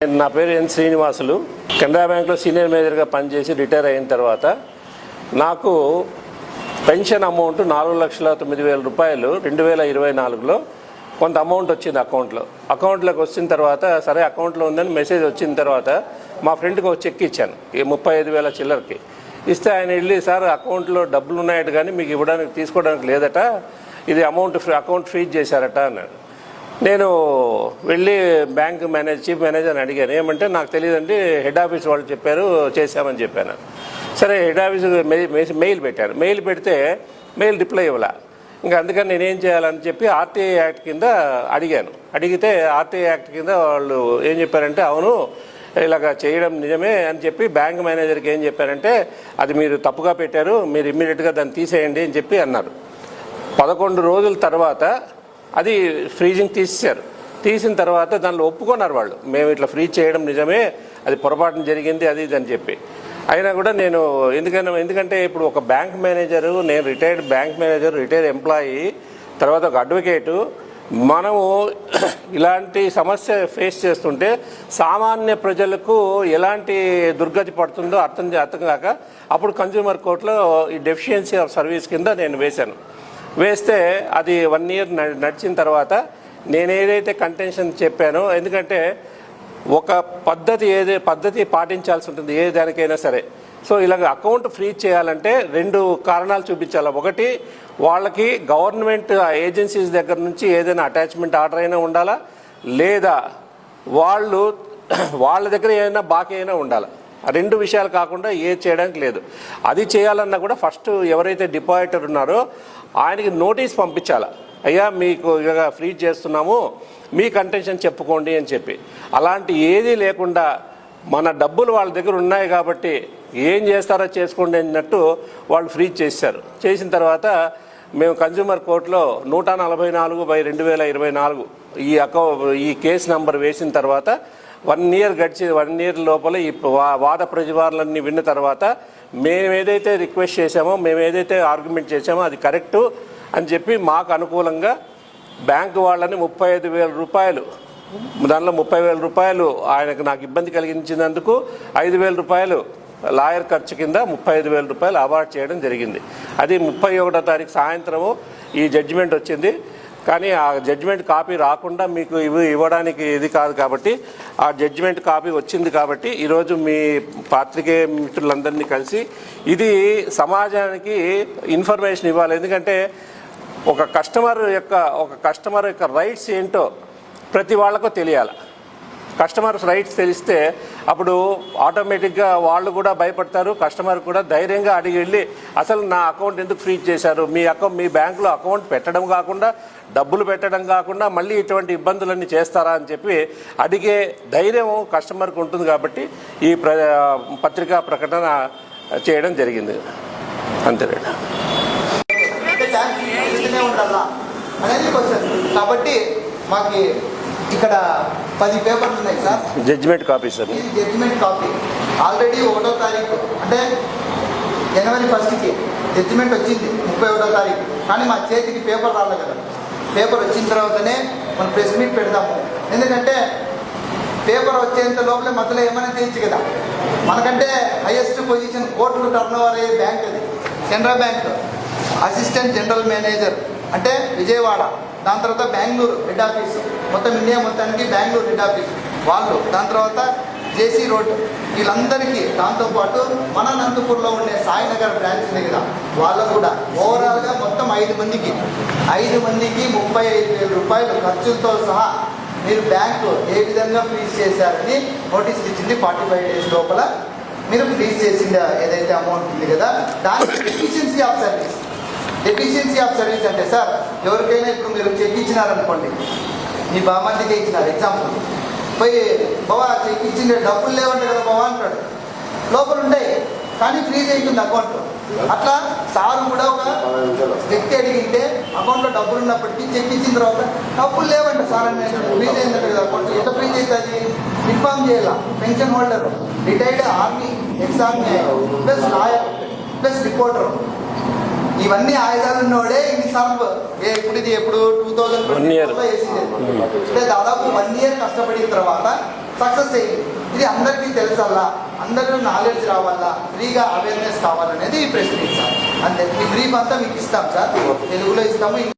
నా పేరు ఎన్ శ్రీనివాసులు. కెనరా బ్యాంక్లో సీనియర్ మేనేజర్గా పనిచేసి రిటైర్ అయిన తర్వాత నాకు పెన్షన్ అమౌంట్ 4,09,000 రూపాయలు 2024లో కొంత అమౌంట్ వచ్చింది అకౌంట్లోకి వచ్చిన తర్వాత సరే అకౌంట్లో ఉందని మెసేజ్ వచ్చిన తర్వాత మా ఫ్రెండ్కి ఒక చెక్ ఇచ్చాను 35,000 చిల్లరకి ఇస్తే ఆయన వెళ్ళి సార్ అకౌంట్లో డబ్బులు ఉన్నాయట కానీ మీకు ఇవ్వడానికి తీసుకోవడానికి లేదట, ఇది అకౌంట్ ఫ్రీజ్ చేశారట అన్నాడు. నేను వెళ్ళి బ్యాంక్ చీఫ్ మేనేజర్ని అడిగాను, ఏమంటే నాకు తెలియదండి హెడ్ ఆఫీస్ వాళ్ళు చెప్పారు చేశామని చెప్పాను. సరే హెడ్ ఆఫీస్ మెయిల్ పెట్టారు, మెయిల్ పెడితే మెయిల్ రిప్లై ఇవ్వాల. ఇంకా అందుకని నేనేం చేయాలని చెప్పి ఆర్టీఐ యాక్ట్ కింద అడిగితే ఆర్టీఐ యాక్ట్ కింద వాళ్ళు ఏం చెప్పారంటే అవును ఇలాగ చేయడం నిజమే అని చెప్పి బ్యాంక్ మేనేజర్కి ఏం చెప్పారంటే అది మీరు తప్పుగా పెట్టారు, మీరు ఇమ్మీడియట్గా దాన్ని తీసేయండి అని చెప్పి అన్నారు. 11 రోజుల తర్వాత అది ఫ్రీజింగ్ తీసిన తర్వాత దానిలో ఒప్పుకున్నారు వాళ్ళు, మేము ఇట్లా ఫ్రీజ్ చేయడం నిజమే, అది పొరపాటున జరిగింది అది ఇది అని చెప్పి. అయినా కూడా నేను ఎందుకంటే ఇప్పుడు ఒక బ్యాంక్ మేనేజరు, నేను retired bank manager, retired employee, తర్వాత ఒక అడ్వకేటు, మనము ఇలాంటి సమస్య ఫేస్ చేస్తుంటే సామాన్య ప్రజలకు ఎలాంటి దుర్గతి పడుతుందో అర్థం కాక అప్పుడు కన్జ్యూమర్ కోర్టులో ఈ డెఫిషియన్సీ ఆఫ్ సర్వీస్ కింద నేను వేస్తే అది 1 year నడిచిన తర్వాత నేను ఏదైతే కంటెన్షన్ చెప్పానో, ఎందుకంటే ఒక పద్ధతి పాటించాల్సి ఉంటుంది ఏ దానికైనా సరే. సో ఇలాగ అకౌంట్ ఫ్రీజ్ చేయాలంటే 2 కారణాలు చూపించాలి. ఒకటి, వాళ్ళకి గవర్నమెంట్ ఏజెన్సీస్ దగ్గర నుంచి ఏదైనా అటాచ్మెంట్ ఆర్డర్ అయినా ఉండాలా, లేదా వాళ్ళ దగ్గర ఏదైనా బాకీ అయినా ఉండాలి. ఆ 2 విషయాలు కాకుండా ఏది చేయడానికి లేదు. అది చేయాలన్నా కూడా ఫస్ట్ ఎవరైతే డిపాజిటర్ ఉన్నారో ఆయనకి నోటీస్ పంపించాలి, అయ్యా మీకు ఇలాగ ఫ్రీజ్ చేస్తున్నాము, మీ కంటెన్షన్ చెప్పుకోండి అని చెప్పి. అలాంటి ఏదీ లేకుండా మన డబ్బులు వాళ్ళ దగ్గర ఉన్నాయి కాబట్టి ఏం చేస్తారో చేసుకోండి అన్నట్టు వాళ్ళు ఫ్రీజ్ చేసిన తర్వాత మేము కన్జ్యూమర్ కోర్టులో 144/2024 ఈ కేసు నంబర్ వేసిన తర్వాత 1 year 1 year లోపల ఈ వాద ప్రతివాదనలన్నీ విన్న తర్వాత మేము ఏదైతే రిక్వెస్ట్ చేశామో, మేము ఏదైతే ఆర్గ్యుమెంట్ చేశామో అది కరెక్టు అని చెప్పి మాకు అనుకూలంగా బ్యాంకు వాళ్ళని 35,000 రూపాయలు, దానిలో 30,000 రూపాయలు ఆయనకు నాకు ఇబ్బంది కలిగించినందుకు 5,000 రూపాయలు లాయర్ ఖర్చు కింద 35,000 రూపాయలు అవార్డు చేయడం జరిగింది. అది 31వ తారీఖు సాయంత్రము ఈ జడ్జిమెంట్ వచ్చింది. కానీ ఆ జడ్జిమెంట్ కాపీ రాకుండా మీకు ఇవ్వడానికి ఇది కాదు కాబట్టి ఆ జడ్జిమెంట్ కాపీ వచ్చింది కాబట్టి ఈరోజు మీ పాత్రికేయ మిత్రులందరినీ కలిసి ఇది సమాజానికి ఇన్ఫర్మేషన్ ఇవ్వాలి. ఎందుకంటే ఒక కస్టమర్ యొక్క రైట్స్ ఏంటో ప్రతి వాళ్ళకు తెలియాలి. కస్టమర్స్ రైట్స్ తెలిస్తే అప్పుడు ఆటోమేటిక్గా వాళ్ళు కూడా భయపడతారు, కస్టమర్ కూడా ధైర్యంగా అడిగి వెళ్ళి అసలు నా అకౌంట్ ఎందుకు ఫ్రీజ్ చేశారు, మీ బ్యాంకులో అకౌంట్ పెట్టడం కాకుండా డబ్బులు పెట్టడం కాకుండా మళ్ళీ ఇటువంటి ఇబ్బందులన్నీ చేస్తారా అని చెప్పి అడిగే ధైర్యం కస్టమర్కి ఉంటుంది కాబట్టి ఈ పత్రికా ప్రకటన చేయడం జరిగింది. అంతేనండి. కాబట్టి మాకు ఇక్కడ 10 పేపర్లు ఉన్నాయి సార్. Judgment copy sir. ఇది జడ్జిమెంట్ కాపీ. ఆల్రెడీ 1వ తారీఖు అంటే January 1st జడ్జిమెంట్ వచ్చింది 31వ తారీఖు. కానీ మా చేతికి పేపర్ రాలేదు కదా. పేపర్ వచ్చిన తర్వాతనే మనం ప్రెస్ మీట్ పెడతాము. ఎందుకంటే పేపర్ వచ్చేంత లోపలే మధ్యలో ఏమైనా చేయొచ్చు కదా. మనకంటే హైయెస్ట్ పొజిషన్ కోర్టులు టర్నోవర్ అయ్యే బ్యాంక్ అది Canara bank. Assistant general manager అంటే విజయవాడ, దాని తర్వాత బెంగళూరు హెడ్ ఆఫీస్, మొత్తం ఇండియా మొత్తానికి బెంగళూరు హెడ్ ఆఫీస్ వాళ్ళు, దాని తర్వాత జేసీ రోడ్, వీళ్ళందరికీ దాంతోపాటు మన నందపూర్లో ఉండే సాయినగర్ బ్రాంచ్ ఉంది కదా, వాళ్ళకు కూడా ఓవరాల్గా మొత్తం 5 మందికి 35,000 రూపాయలు ఖర్చులతో సహా మీరు బ్యాంకు ఏ విధంగా ఫ్రీజ్ చేశారని నోటీస్ ఇచ్చింది. 45 days లోపల మీరు ఫ్రీజ్ చేసింది ఏదైతే అమౌంట్ ఉంది కదా దానికి డెఫిషియన్సీ ఆఫ్ సర్వీస్ అంటే సార్ ఎవరికైనా ఇప్పుడు మీరు చెక్ ఇచ్చినారనుకోండి, మీ బామందికే ఇచ్చినారు ఎగ్జాంపుల్, పోయి బావా చెక్ ఇచ్చిండే డబ్బులు లేవంటే కదా బావా అంటాడు, లోపల ఉంటాయి కానీ ఫ్రీజ్ అవుతుంది అకౌంట్. అట్లా సార్ కూడా ఒక వ్యక్తి అడిగితే అకౌంట్లో డబ్బులు ఉన్నప్పటికీ చెక్ ఇచ్చిన తర్వాత డబ్బులు లేవంట సార్ అని ఫ్రీజ్ అయిందంటే కదా అకౌంట్. ఎంత ఫ్రీజ్ అవుతుంది ఇన్ఫార్మ్ చేయాల pension holder, retired army X-army plus lawyer plus reporter, ఇవన్నీ ఆయుధాలు ఉన్నోడే ఇన్నిసార్లు ఎప్పుడు 2020 వేసింది. అంటే దాదాపు 1 year కష్టపడిన తర్వాత సక్సెస్ అయ్యింది. ఇది అందరికీ తెలుసల్లా, అందరూ నాలెడ్జ్ రావాలా, ఫ్రీగా అవేర్నెస్ కావాలనేది ఈ ప్రెస్ మీట్ సార్. అంతే. ఈ బ్రీఫ్ అంతా మీకు ఇస్తాం సార్, తెలుగులో ఇస్తాము.